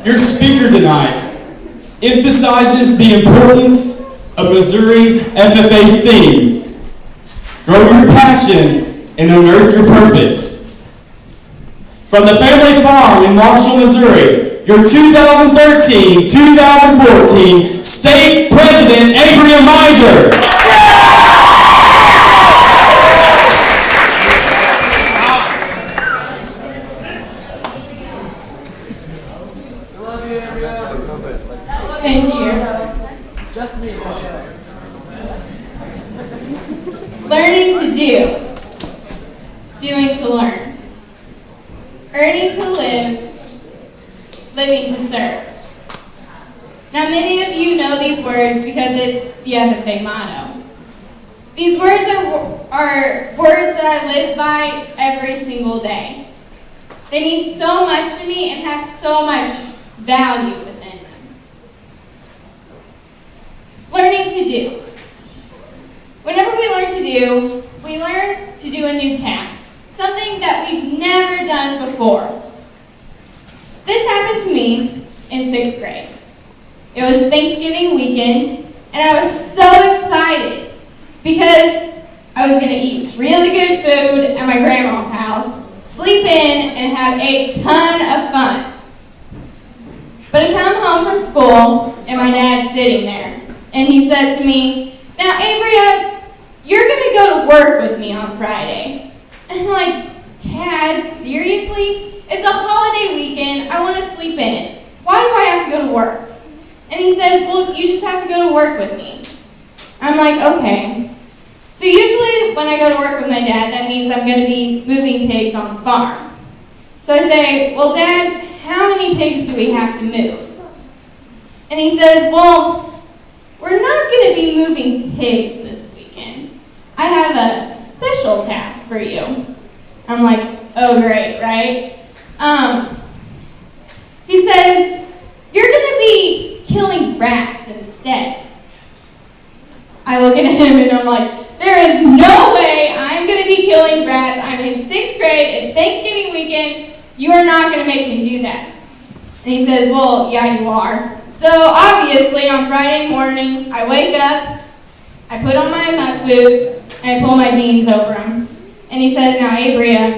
Your speaker tonight emphasizes the importance of Missouri's FFA's theme, grow your passion and unearth your purpose. From the family farm in Marshall, Missouri, your 2013-2014 State President, Abrea Mizers. Thank you. Learning to do, doing to learn, earning to live, living to serve. Now, many of you know these words because it's the FFA motto. These words are words that I live by every single day. They mean so much to me and have so much value within them. Learning to do. Whenever we learn to do a new task, something that we've never done before. This happened to me in 6th grade. It was Thanksgiving weekend, and I was so excited because I was going to eat really good food at my grandma's house, sleep in, and have a ton of fun. But I come home from school, and my dad's sitting there, and he says to me, "Now, Abrea, you're going to go to work with me on Friday." And I'm like, "Dad, seriously? It's a holiday weekend. I want to sleep in it. Why do I have to go to work?" And he says, "Well, you just have to go to work with me." I'm like, "Okay." So usually when I go to work with my dad, that means I'm going to be moving pigs on the farm. So I say, "Well, Dad, how many pigs do we have to move?" And he says, "Well, we're not going to be moving pigs this weekend. I have a special task for you." I'm like, "Oh, great, right?" He says, "You're going to be killing rats instead." I look at him and I'm like, "There is no way I'm going to be killing rats. I'm in 6th grade. It's Thanksgiving weekend. You are not going to make me do that." And he says, "Well, yeah, you are." So obviously on Friday morning, I wake up, I put on my muck boots, and I pull my jeans over them. And he says, "Now, Abrea,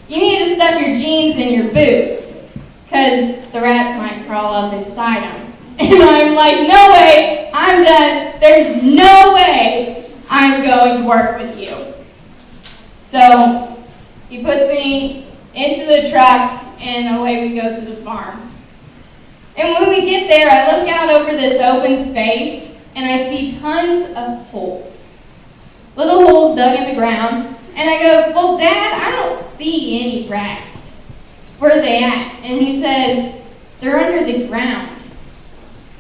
you need to stuff your jeans in your boots because the rats might crawl up inside them." And I'm like, "No way, I'm done. There's no way I'm going to work with you." So he puts me into the truck and away we go to the farm. And when we get there, I look out over this open space and I see tons of holes. Little holes dug in the ground. And I go, "Well, Dad, I don't see any rats. Where are they at?" And he says, "They're under the ground."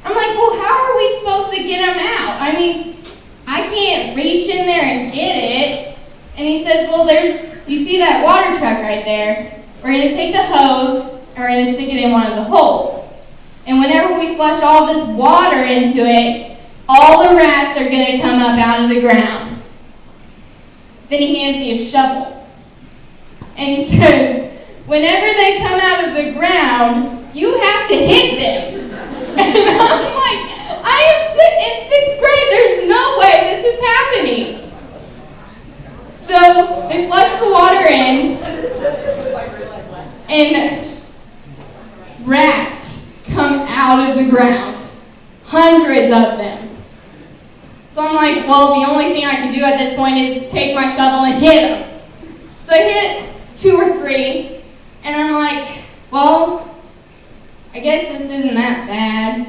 I'm like, "Well, how are we supposed to get them out? I mean, I can't reach in there and get it." And he says, "Well, you see that water truck right there? We're going to take the hose and we're going to stick it in one of the holes. And whenever we flush all this water into it, all the rats are going to come up out of the ground." Then he hands me a shovel. And he says, "Whenever they come out of the ground, you have to hit them." And I'm like, I am in 6th grade. There's no way this is happening. So they flush the water in, and rats come out of the ground. Hundreds of them. So I'm like, well, the only thing I can do at this point is take my shovel and hit them. So I hit 2 or 3, and I'm like, well, I guess this isn't that bad.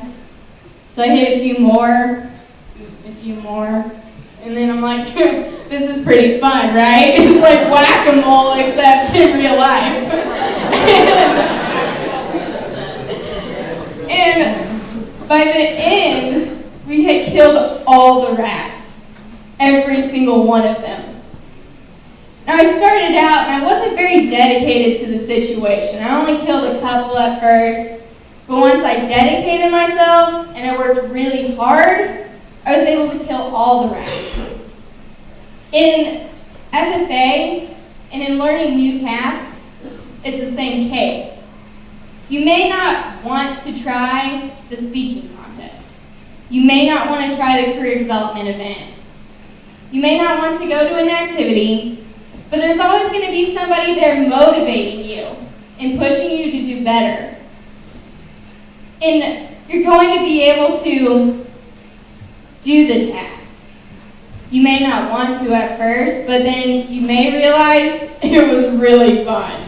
So I hit a few more, and then I'm like, this is pretty fun, right? It's like whack-a-mole except in real life. And by the end, we had killed all the rats, every single one of them. Now I started out and I wasn't very dedicated to the situation. I only killed a couple at first, but once I dedicated myself and I worked really hard, I was able to kill all the rats. In FFA and in learning new tasks, it's the same case. You may not want to try the speaking contest. You may not want to try the career development event. You may not want to go to an activity, but there's always going to be somebody there motivating you and pushing you to do better. And you're going to be able to do the task. You may not want to at first, but then you may realize it was really fun.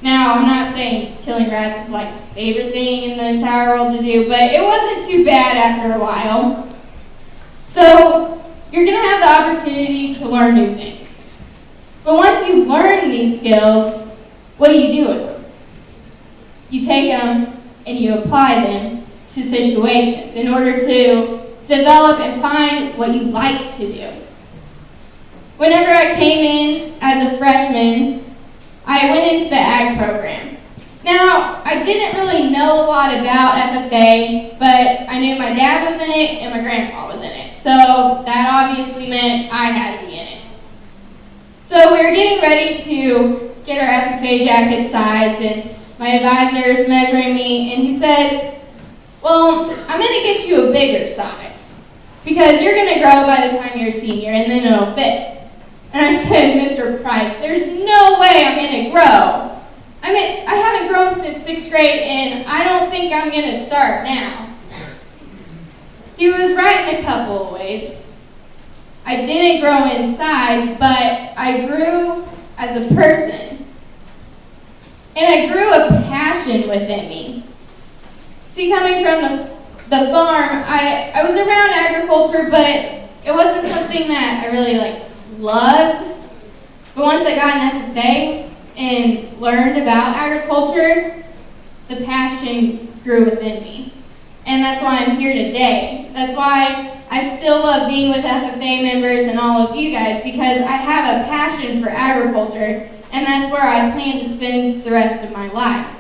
Now, I'm not saying killing rats is like my favorite thing in the entire world to do, but it wasn't too bad after a while. So, you're going to have the opportunity to learn new things. But once you learn these skills, what do you do with them? You take them and you apply them to situations in order to develop and find what you like to do. Whenever I came in as a freshman, I went into the ag program. Now, I didn't really know a lot about FFA, but I knew my dad was in it and my grandpa was in it. So that obviously meant I had to be in it. So we were getting ready to get our FFA jacket sized, and my advisor is measuring me, and he says, well, I'm going to get you a bigger size because you're going to grow by the time you're a senior, and then it'll fit. And I said, Mr. Price, there's no way I'm going to grow. I haven't grown since 6th grade, and I don't think I'm going to start now. He was right in a couple of ways. I didn't grow in size, but I grew as a person. And I grew a passion within me. See, coming from the farm, I was around agriculture, but it wasn't something that I really loved. But once I got an FFA and learned about agriculture, the passion grew within me. And that's why I'm here today. That's why I still love being with FFA members and all of you guys, because I have a passion for agriculture, and that's where I plan to spend the rest of my life.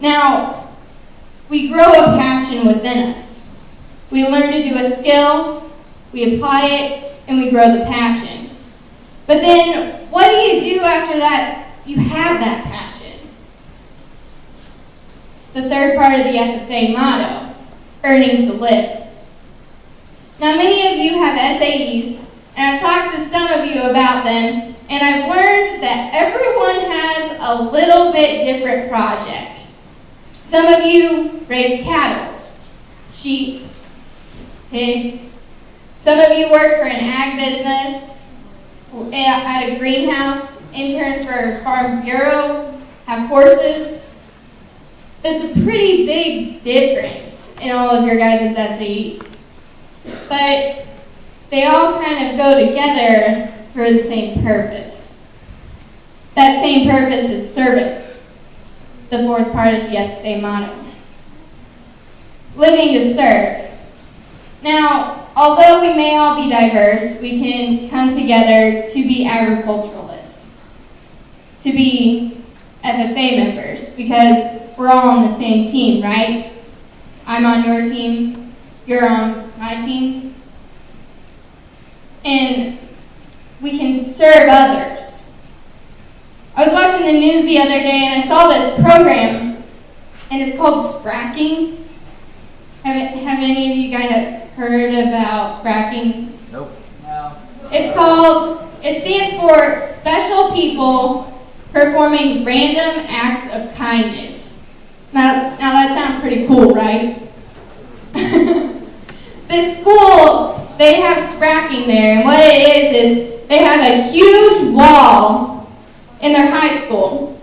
Now, we grow a passion within us. We learn to do a skill, we apply it, and we grow the passion. But then, what do you do after that you have that passion? The third part of the FFA motto, earning to live. Now, many of you have SAEs, and I've talked to some of you about them, and I've learned that everyone has a little bit different project. Some of you raise cattle, sheep, pigs. Some of you work for an ag business, at a greenhouse, intern for Farm Bureau, have horses. That's a pretty big difference in all of your guys' SAEs. But they all kind of go together for the same purpose. That same purpose is service, the fourth part of the FFA motto. Living to serve. Now, although we may all be diverse, we can come together to be agriculturalists, to be FFA members, because we're all on the same team, right? I'm on your team, you're on my team. And we can serve others. I was watching the news the other day and I saw this program, and it's called Spracking. Have any of you guys heard about Spracking? Nope. No. It stands for Special People Performing Random Acts of Kindness. Now that sounds pretty cool, right? This school, they have Spracking there, and what it is they have a huge wall in their high school.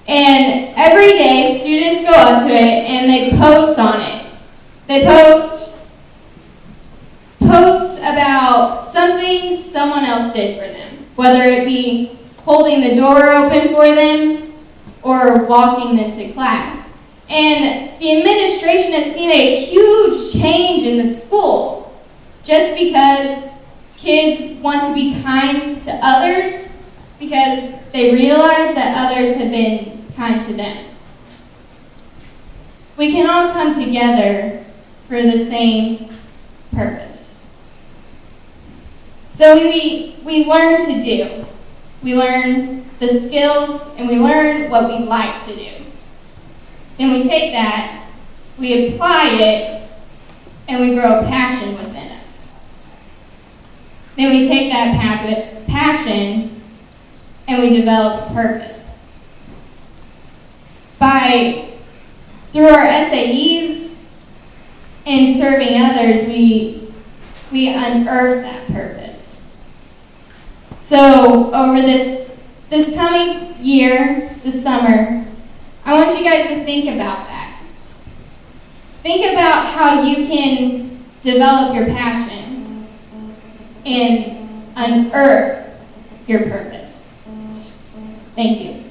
And every day, students go up to it and they post on it. They post about something someone else did for them, whether it be holding the door open for them or walking them to class. And the administration has seen a huge change in the school just because kids want to be kind to others because they realize that others have been kind to them. We can all come together for the same purpose. So we learn to do. We learn the skills and we learn what we like to do. Then we take that, we apply it, and we grow a passion within us. Then we take that passion and we develop a purpose. Through our SAEs and serving others, we unearth that purpose. So over this coming year, this summer, I want you guys to think about that. Think about how you can develop your passion and unearth your purpose. Thank you.